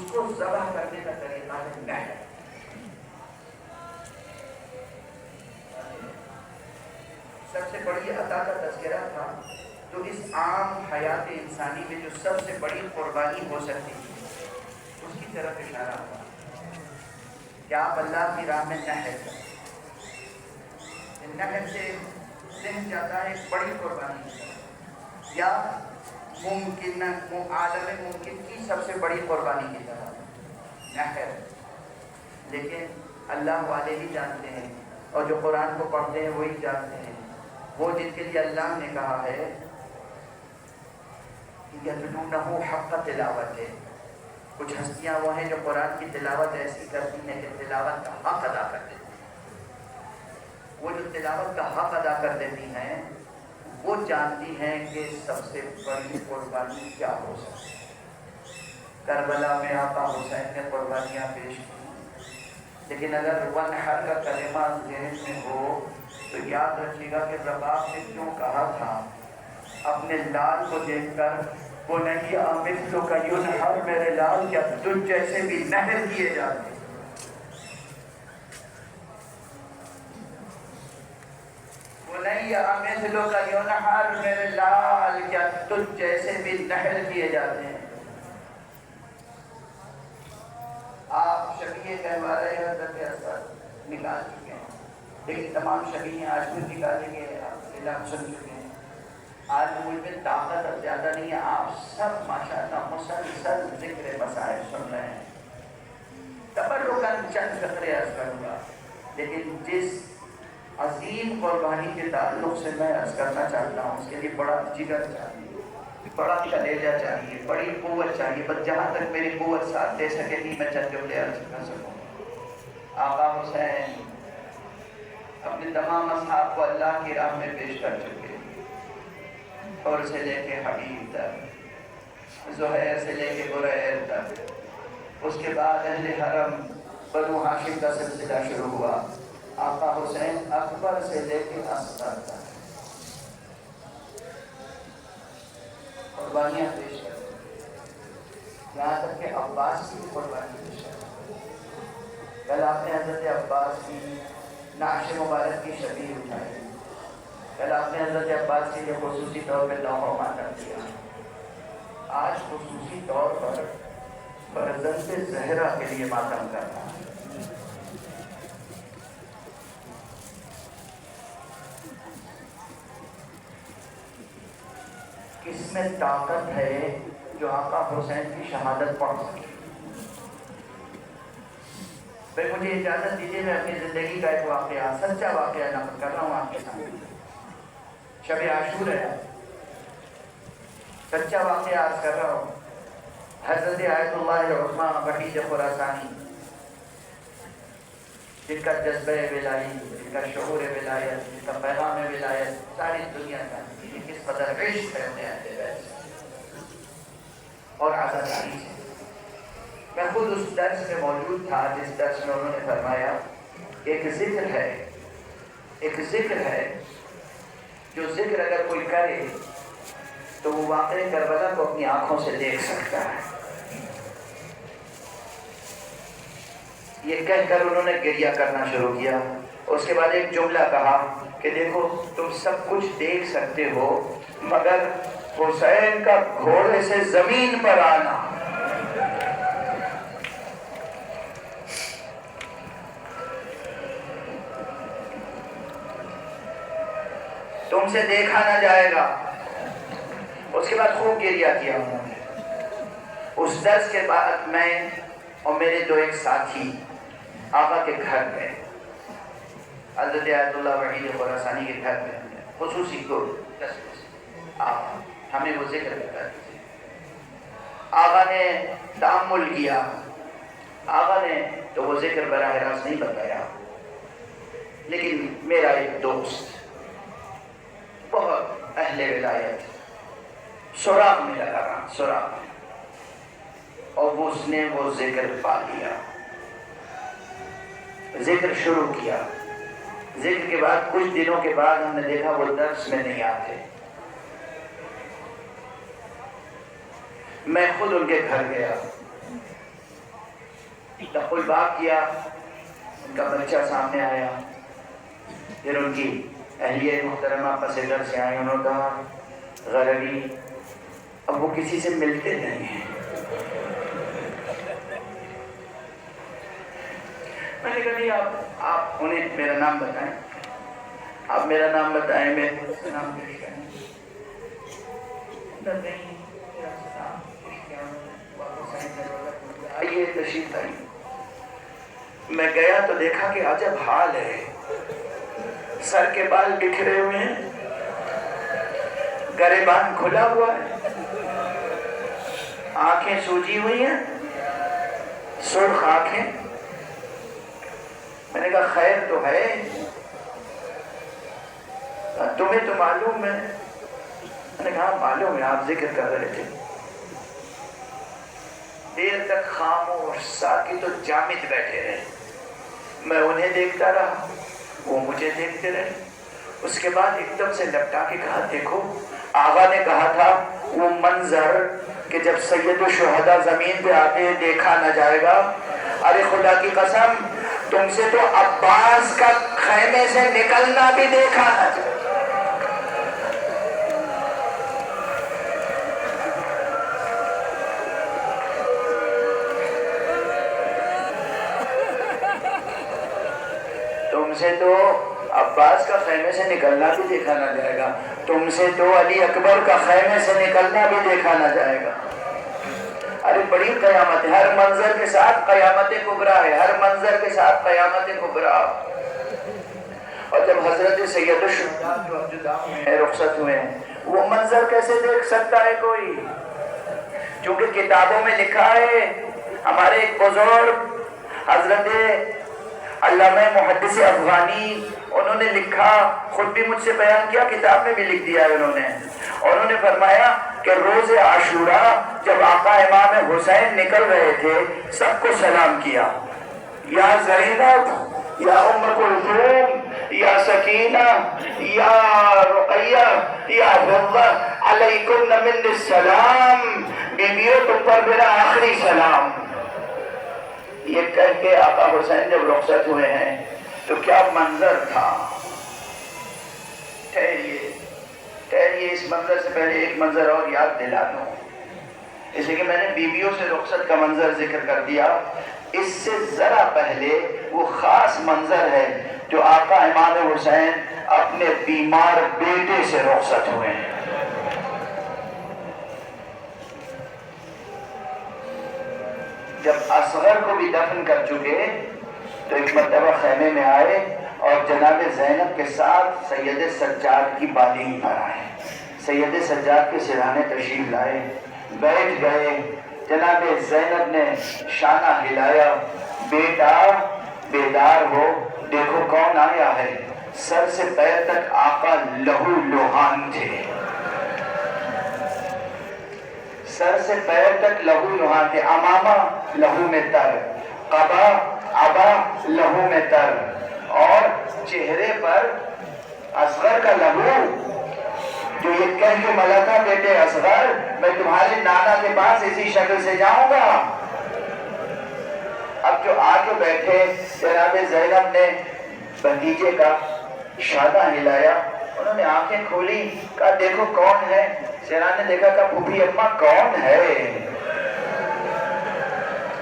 اس کو ذبح کرنے کا طریقہ ہے نہر. سب سے بڑی عطا کا تذکرہ تھا تو اس عام حیات انسانی میں جو سب سے بڑی قربانی ہو سکتی تھی اس کی طرف اشارہ ہوا کہ آپ اللہ کی راہ میں نہر کریں. نہر سے ذہن جاتا ہے ایک بڑی قربانی یا ممکن عالم ممکن کی سب سے بڑی قربانی کی طرح نہر. لیکن اللہ والے ہی جانتے ہیں اور جو قرآن کو پڑھتے ہیں وہی جانتے ہیں. وہ جن کے لیے اللہ نے کہا ہے یتلونہ حق تلاوت ہے. کچھ ہستیاں وہ ہیں جو قرآن کی تلاوت ایسی کرتی ہیں کہ تلاوت کا حق ادا کر دیتی ہیں. وہ جو تلاوت کا حق ادا کر دیتی ہیں وہ جانتی ہیں کہ سب سے بڑی قربانی کیا ہو سکتی ہے. کربلا میں آقا حسین نے قربانیاں پیش کی، لیکن اگر ونحر کا کلمہ ذہن میں ہو تو یاد رکھیے گا کہ رباب نے کیوں کہا تھا اپنے لال کو دیکھ کر وہ نہیں مثلو کا ینحر، میرے لال کیا تجھ جیسے بھی نہر کیے جاتے. وہ نہیں مثلو کا ینحر، میرے لال کیا تجھ جیسے بھی نہر کیے جاتے ہیں. آپ شبیہ کہوا رہے ہیں حضرت اسد نکال چکے ہیں، لیکن تمام شبیہیں آج بھی نکالیں گے. آپ اعلان سن چکے ہیں. آج مجھ میں طاقت اب زیادہ نہیں ہے. آپ سب ماشاءاللہ مسلسل ذکر مسائل سن رہے ہیں. تبرکاً چند قطرے عرض کروں گا، لیکن جس عظیم قربانی کے تعلق سے میں عرض کرنا چاہتا ہوں اس کے لیے بڑا جگر چاہیے، بڑا کلیجہ چاہیے، بڑی قوت چاہیے. بس جہاں تک میری قوت ساتھ دے سکے گی میں چند جملے عرض کر سکوں. آقا حسین اپنے تمام اصحاب کو اللہ کی راہ میں پیش کر چکے، اور سے لے کے حبیب تک، زہیر سے لے کے بریر تک. اس کے بعد اہل حرم بنو ہاشم کا سلسلہ شروع ہوا. آقا حسین اکبر سے لے کے اصغر تک قربانیاں پیش کرتے، یہاں تک کہ عباس کی قربانی پیش کرتے. کل آپ نے حضرت عباس کی نعش مبارک کی شبیہ اٹھائی. کل آپ نے حضرت عباس کے لیے خصوصی طور پہ لوح و ماتم کیا. آج خصوصی طور پر فرزند زہرا کے لیے ماتم کرنا. کس میں طاقت ہے جو آقا حسین کی شہادت پڑھ سکے؟ پھر مجھے اجازت دیجیے میں اپنی زندگی کا ایک واقعہ، سچا واقعہ نقل کر رہا ہوں آپ کے سامنے. شب عاشور ہے، سچا واقعہ عرض کر رہا ہوں. حضرت آیت اللہ عظمیٰ بخیج خراسانی جن کا جذبہ ولایی، جن کا شعور ولایت، جن کا پیغام ولایت ساری دنیا جانتی ہے کس قدر عشق ہے انہیں اہل بیت اور عزاداری سے. میں خود اس درس میں موجود تھا جس درس میں انہوں نے فرمایا ایک ذکر ہے جو ذکر اگر کوئی کرے تو وہ واقعہ کربلا کو اپنی آنکھوں سے دیکھ سکتا ہے. یہ کہہ کر انہوں نے گریہ کرنا شروع کیا. اس کے بعد ایک جملہ کہا کہ دیکھو تم سب کچھ دیکھ سکتے ہو مگر حسین کا گھوڑے سے زمین پر آنا تم سے دیکھا نہ جائے گا. اس کے بعد خوب گریہ کیا انہوں نے. اس درس کے بعد میں اور میرے دو ایک ساتھی آقا کے گھر میں، حضرت آیت اللہ وحید خراسانی کے گھر میں خصوصی گرد آقا ہمیں وہ ذکر بتا دیجیے. آقا نے تأمل کیا. آقا نے تو وہ ذکر براہ راست نہیں بتایا، لیکن میرا ایک دوست بہت اہل ولایت سراغ میں لگا رہا، سراغ میں، اور اس نے وہ ذکر پا لیا. ذکر شروع کیا. ذکر کے بعد کچھ دنوں کے بعد ہم نے دیکھا وہ درس میں نہیں آتے. میں خود ان کے گھر گیا. دخل باب کیا، ان کا بچہ سامنے آیا، پھر ان کی اہلیہ محترمہ پس ادھر سے آئی، انہوں نے کہا غرری اب وہ کسی سے ملتے نہیں ہیں۔ میں نے کہا نہیں آپ انہیں میرا نام بتائیں، آپ میرا نام بتائیں، میں نام پیش کریں۔ آئیے تشریف آئیے۔ میں گیا تو دیکھا کہ عجب حال ہے، سر کے بال بکھرے ہوئے ہیں، گریبان کھلا ہوا ہے، آنکھیں سوجی ہوئی ہیں، سرخ آنکھیں۔ میں نے کہا خیر تو ہے، تمہیں تو معلوم ہے؟ میں نے کہا معلوم ہے، آپ ذکر کر رہے تھے۔ دیر تک خاموش ساکت و جامد بیٹھے رہے، میں انہیں دیکھتا رہا، وہ مجھے دیکھتے رہے۔ اس کے بعد ایک دم سے لپٹا کے کہا دیکھو آقا نے کہا تھا وہ منظر کہ جب سید الشہداء زمین پہ آتے دیکھا نہ جائے گا، ارے خدا کی قسم تم سے تو عباس کا خیمے سے نکلنا بھی دیکھا نہ جائے۔ تم سے تو عباس کا خیمے سے نکلنا بھی دیکھا نہ جائے گا، تم سے تو علی اکبر کا خیمے سے نکلنا بھی دیکھا نہ جائے گا۔ ارے بڑی قیامت ہے، ہر منظر کے ساتھ قیامت کبریٰ ہے، ہر منظر کے ساتھ قیامت کبریٰ۔ اور جب حضرت سید الشہداء جو اب جدا ہوئے ہیں، رخصت ہوئے ہیں، وہ منظر کیسے دیکھ سکتا ہے کوئی؟ چونکہ کتابوں میں لکھا ہے، ہمارے ایک بزرگ حضرت علامہ محدث افغانی انہوں نے لکھا، خود بھی مجھ سے بیان کیا، کتاب میں بھی لکھ دیا ہے انہوں نے فرمایا کہ روز عاشوراء جب آقا امام حسین نکل رہے تھے سب کو سلام کیا، یا زینب، یا ام کلثوم، یا سکینہ، یا رقیہ، یا حفظہ، علیکم من السلام، بیویوں تم پر میرا آخری سلام۔ یہ کہہ کے آقا حسین جب رخصت ہوئے ہیں تو کیا منظر تھا۔ ٹھہریے، اس منظر سے پہلے ایک منظر اور یاد دلا دوں، اس لیے کہ میں نے بیویوں سے رخصت کا منظر ذکر کر دیا، اس سے ذرا پہلے وہ خاص منظر ہے جو آقا امام حسین اپنے بیمار بیٹے سے رخصت ہوئے ہیں۔ جب اصغر کو بھی دفن کر چکے تو ایک مرتبہ خیمے میں آئے اور جناب زینب کے ساتھ سید سجاد کی بالین پر آئے، سید سجاد کے سرہانے تشریف لائے، بیٹھ گئے، جناب زینب نے شانہ ہلایا، بیٹا بیدار ہو، دیکھو کون آیا ہے۔ سر سے پیر تک آقا لہو لوہان تھے، سر سے پیر تک لہو لوہان تھے، امامہ لہو میں تر، قبا عبا لہو میں تر، اور چہرے پر اصغر کا لہو، جو یہ کہہ کے ملا تھا بیٹے اصغر میں تمہارے نانا کے پاس اسی شکل سے جاؤں گا۔ اب جو آگے بیٹھے جناب زینب نے بھتیجے کا شانہ ہلایا، انہوں نے آنکھیں کھولی، کہا دیکھو کون ہے۔ سیران نے دیکھا کہ پھوپھی اماں کون ہے؟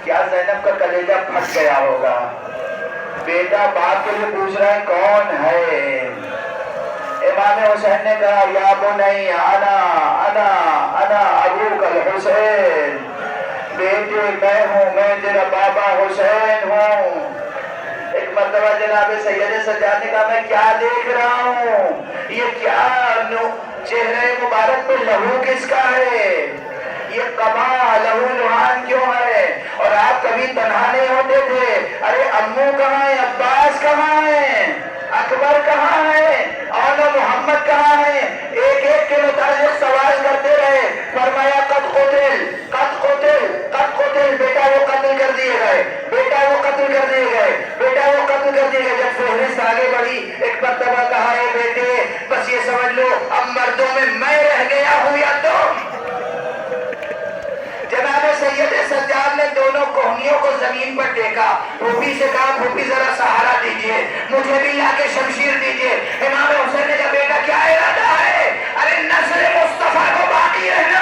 کیا زینب کا کلیجہ پھٹ گیا ہوگا، بیٹا باپ کے لیے پوچھ رہا ہے کون ہے۔ امام حسین نے کہا یا بنی انا انا انا ابوک الحسین، بیٹے میں ہوں، میں تیرا بابا حسین ہوں۔ ایک مرتبہ جناب سید سجاد نے کہا میں کیا دیکھ رہا ہوں، یہ کیا چہرے مبارک پہ لہو کس کا ہے، یہ قبا لہو لوہان کیوں ہے؟ اور آپ کبھی تنہا نہیں ہوتے تھے، ارے امو کہاں ہے، عباس کہاں ہے، اکبر کہاں ہے، اور محمد کہاں ہے؟ ایک ایک کے متعلق سوال کرتے رہے، فرمایا قد قتل قد قتل قد قتل، بیٹا وہ قتل کر دیے گئے، بیٹا وہ قتل کر دیے گئے، بیٹا وہ قتل کر دیے گئے۔ جب فہرست آگے بڑھی ایک مرتبہ کہا ہے بیٹے بس یہ سمجھ لو اب مردوں میں رہ گیا ہوں یا تم۔ جناب سید سجاد نے دونوں کوہنیوں کو زمین پر ٹیکا، پھوپھی سے کہا پھوپھی ذرا سہارا دیجئے، مجھے بھی لا کے شمشیر دیجئے۔ امام حسین نے کہا بیٹا کیا ارادہ ہے؟ ارے نسل مصطفیٰ کو باقی رہنا